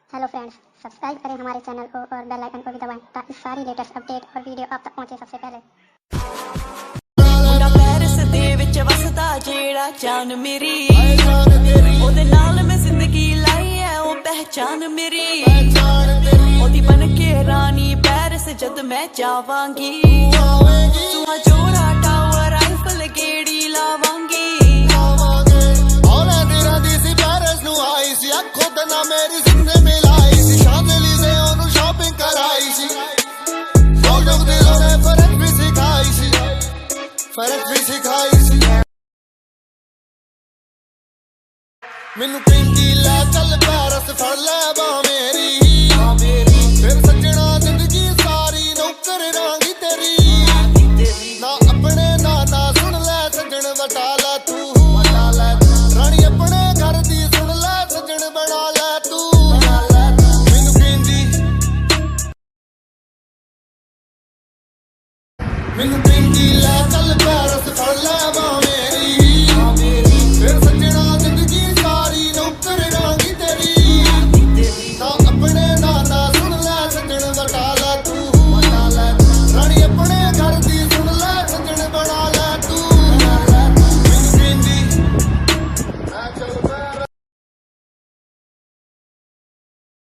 Hello friends, subscribe करें हमारे channel को और बेल आइकन को भी दबाएं ताकि सारी लेटेस्ट अपडेट और वीडियो आप तक पहुंचे सबसे पहले। मुंडा पैरिस दे विच वसदा जेड़ा जान मेरी ओदे नाल मैं जिंदगी लाई है ओ पहचान मेरी ओदी बन के रानी पैरिस जद मैं जावांगी सुहा जोड़ा टावर राइफल गेड़ी लावांगी मेरी जिंदे मिलाई सी शाज़ेलीज़े ओनू शॉपिंग कराई सी लोग दिलों ने फर्क भी सिखाई सी मैनू कहंदी लै चल पैरिस फड़ लै बां मेरी फिर सजना जिंदगी सारी नौकर रांगी तेरी ना अपने ना सुन लै सजन वटा लै तू रानी अपने घर दी सुन लै सजन बना लै मैनू कहंदी लै चल पैरिस फड़ लै